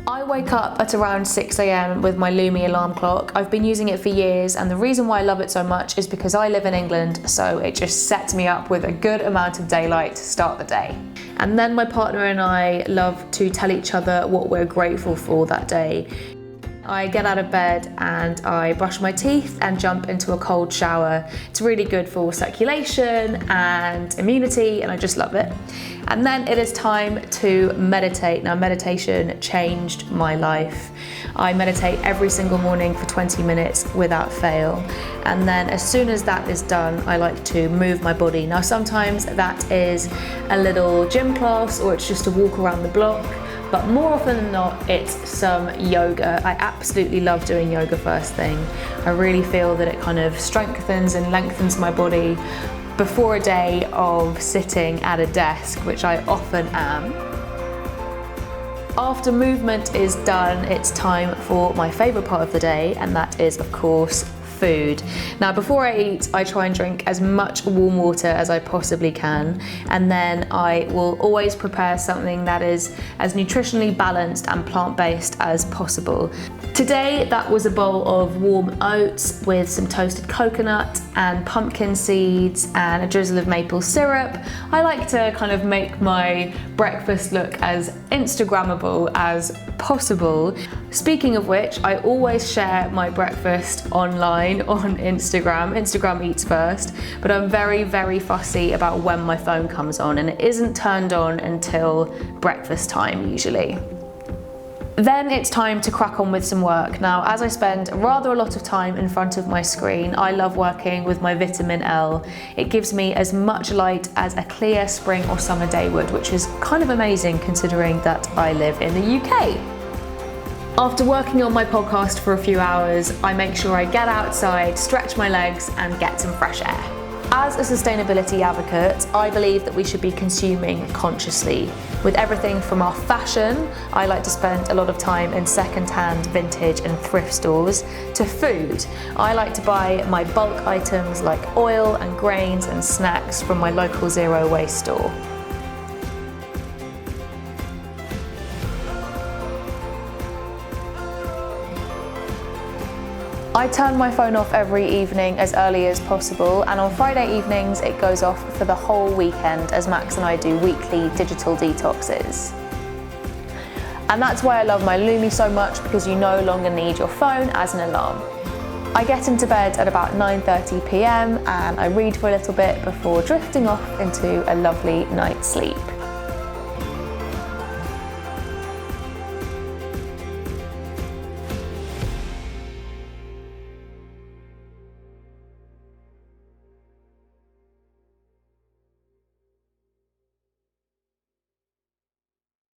I wake up at around 6 a.m. with my Lumie alarm clock. I've been using it for years, and the reason why I love it so much is because I live in England, so it just sets me up with a good amount of daylight to start the day. And then my partner and I love to tell each other what we're grateful for that day. I get out of bed and I brush my teeth and jump into a cold shower. It's really good for circulation and immunity, and I just love it. And then it is time to meditate. Now, meditation changed my life. I meditate every single morning for 20 minutes without fail. And then as soon as that is done, I like to move my body. Now, sometimes that is a little gym class or it's just a walk around the block. But more often than not, it's some yoga. I absolutely love doing yoga first thing. I really feel that it kind of strengthens and lengthens my body before a day of sitting at a desk, which I often am. After movement is done, it's time for my favourite part of the day, and that is, of course, food. Now, before I eat, I try and drink as much warm water as I possibly can, and then I will always prepare something that is as nutritionally balanced and plant-based as possible. Today, that was a bowl of warm oats with some toasted coconut and pumpkin seeds and a drizzle of maple syrup. I like to kind of make my breakfast look as Instagrammable as possible. Speaking of which, I always share my breakfast online on Instagram. Instagram eats first, but I'm very, very fussy about when my phone comes on, and it isn't turned on until breakfast time usually. Then it's time to crack on with some work. Now, as I spend rather a lot of time in front of my screen, I love working with my vitamin L. It gives me as much light as a clear spring or summer day would, which is kind of amazing considering that I live in the UK. After working on my podcast for a few hours, I make sure I get outside, stretch my legs, and get some fresh air. As a sustainability advocate, I believe that we should be consuming consciously. With everything from our fashion, I like to spend a lot of time in second-hand, vintage and thrift stores, to food. I like to buy my bulk items like oil and grains and snacks from my local zero waste store. I turn my phone off every evening as early as possible, and on Friday evenings it goes off for the whole weekend as Max and I do weekly digital detoxes. And that's why I love my Lumie so much, because you no longer need your phone as an alarm. I get into bed at about 9:30 p.m. and I read for a little bit before drifting off into a lovely night's sleep.